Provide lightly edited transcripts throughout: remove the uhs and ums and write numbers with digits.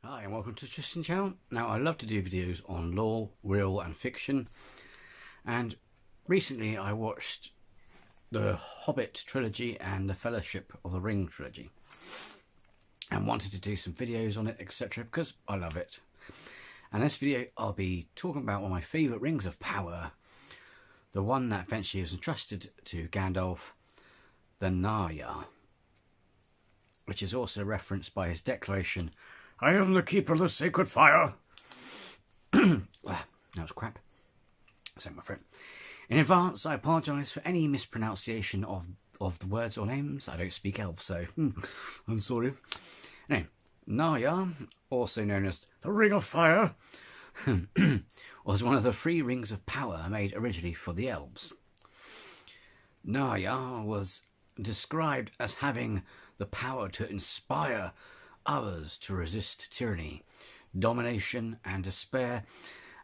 Hi and welcome to Tristan Channel. Now I love to do videos on lore, real and fiction, and recently I watched the Hobbit trilogy and the Fellowship of the Ring trilogy and wanted to do some videos on it, etc, because I love it. And in this video I'll be talking about one of my favourite rings of power, the one that eventually was entrusted to Gandalf, the Narya, which is also referenced by his declaration, "I am the keeper of the sacred fire." That was crap. Same my friend. In advance, I apologise for any mispronunciation of the words or names. I don't speak elf, so I'm sorry. Anyway, Narya, also known as the Ring of Fire, was one of the 3 rings of power made originally for the elves. Narya was described as having the power to inspire others to resist tyranny, domination and despair,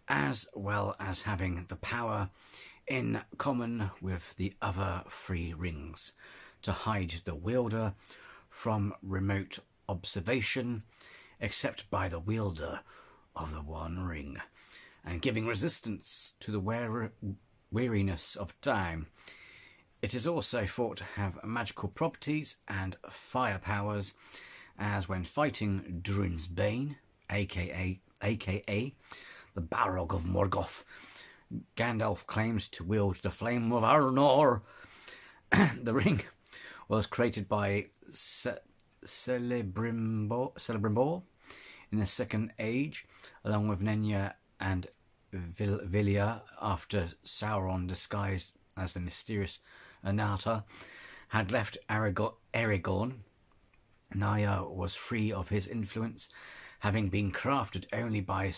as well as having the power in common with the other 3 rings to hide the wielder from remote observation except by the wielder of the one ring, and giving resistance to the weariness of time. It is also thought to have magical properties and fire powers, as when fighting Durin's Bane, aka the Balrog of Morgoth, Gandalf claims to wield the flame of Arnor. The ring was created by Celebrimbor in the Second Age, along with Nenya and Vilya, after Sauron, disguised as the mysterious Anata, had left Aragorn. Narya was free of his influence, having been crafted only by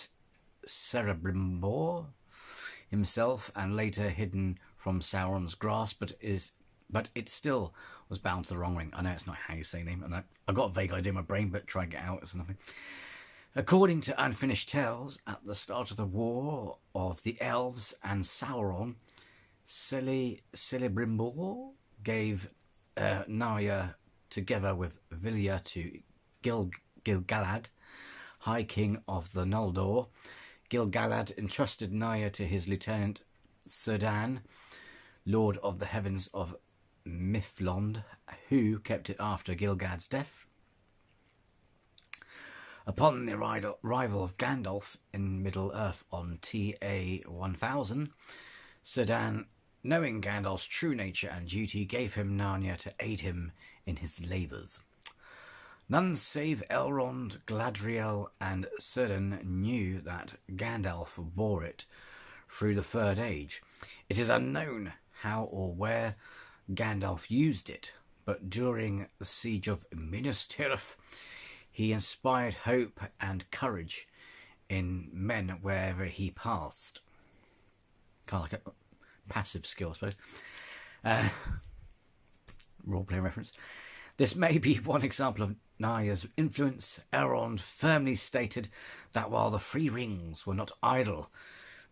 Celebrimbor himself and later hidden from Sauron's grasp, but it still was bound to the wrong ring. I know it's not how you say name, and I've got a vague idea in my brain, but try and get out, it's nothing. According to Unfinished Tales, at the start of the war of the elves and Sauron, Celebrimbor gave Narya together with Vilya to Gil-galad, High King of the Noldor. Gil-galad entrusted Narya to his lieutenant Círdan, Lord of the Heavens of Mithlond, who kept it after Gil-galad's death. Upon the arrival of Gandalf in Middle-earth on TA-1000, Círdan, knowing Gandalf's true nature and duty, gave him Narya to aid him in his labours. None save Elrond, Galadriel and Círdan knew that Gandalf bore it through the Third Age. It is unknown how or where Gandalf used it, but during the siege of Minas Tirith, he inspired hope and courage in men wherever he passed. Kind of like a passive skill, I suppose. Role-playing reference. This may be one example of Narya's influence. Elrond firmly stated that while the 3 rings were not idle,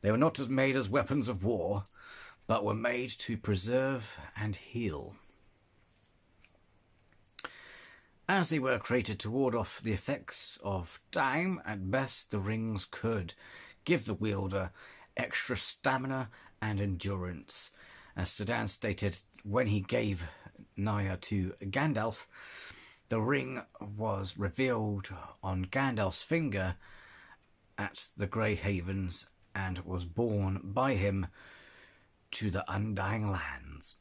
they were not made as weapons of war, but were made to preserve and heal. As they were created to ward off the effects of time, at best the rings could give the wielder extra stamina and endurance. As Círdan stated, when he gave Narya to Gandalf, the ring was revealed on Gandalf's finger at the Grey Havens and was borne by him to the Undying Lands.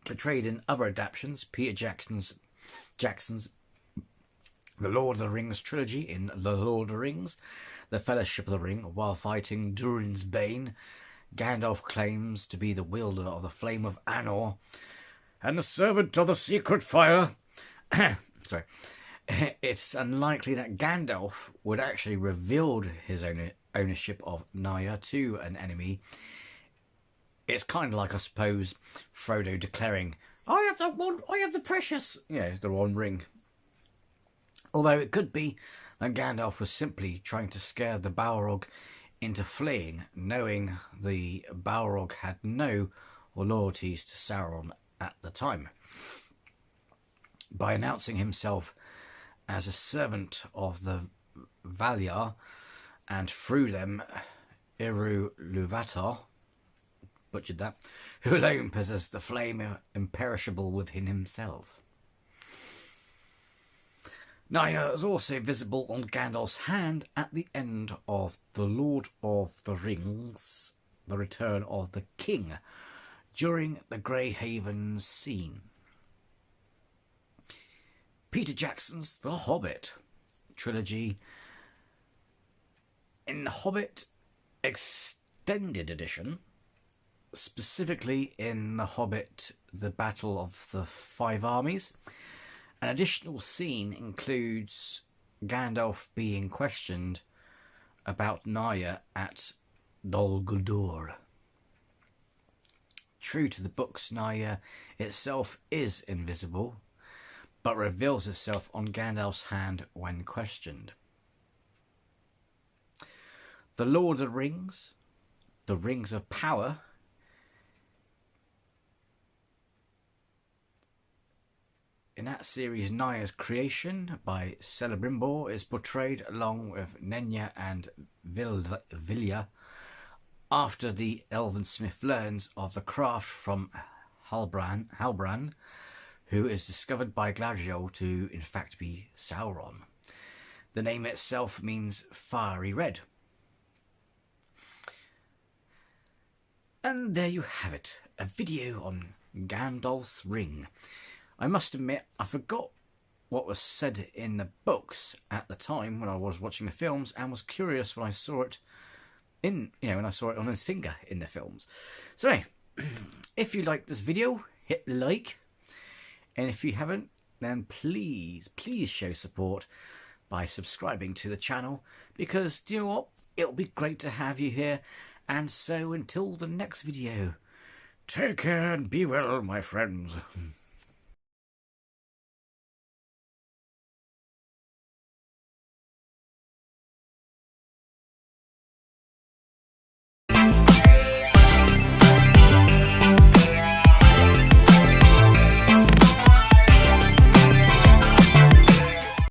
Portrayed in other adaptations, Peter Jackson's The Lord of the Rings trilogy in The Lord of the Rings, The Fellowship of the Ring, while fighting Durin's Bane, Gandalf claims to be the wielder of the flame of Anor and the servant of the secret fire. Sorry. It's unlikely that Gandalf would actually reveal his ownership of Narya to an enemy. It's kind of like, I suppose, Frodo declaring, I have the precious, the one ring. Although it could be that Gandalf was simply trying to scare the Balrog into fleeing, knowing the Balrog had no loyalties to Sauron at the time by announcing himself as a servant of the Valyar, and through them Iru Luvatar, butchered that, who alone possessed the flame imperishable within himself. Naya is also visible on Gandalf's hand at the end of The Lord of the Rings, The Return of the King, during the Greyhaven scene. Peter Jackson's The Hobbit trilogy. In The Hobbit Extended Edition, specifically in The Hobbit The Battle of the Five Armies, an additional scene includes Gandalf being questioned about Naya at Dol Guldur. True to the books, Naya itself is invisible, but reveals herself on Gandalf's hand when questioned. The Lord of the Rings, The Rings of Power, in that series, Naya's creation by Celebrimbor is portrayed along with Nenya and Vilya after the elven smith learns of the craft from Halbrand, who is discovered by Galadriel to in fact be Sauron. The name itself means fiery red. And there you have it, a video on Gandalf's ring. I must admit, I forgot what was said in the books at the time when I was watching the films, and was curious when I saw it when I saw it on his finger in the films. So anyway, if you like this video, hit like, and if you haven't, then please show support by subscribing to the channel, because do you know what? It'll be great to have you here. And so until the next video, take care and be well, my friends.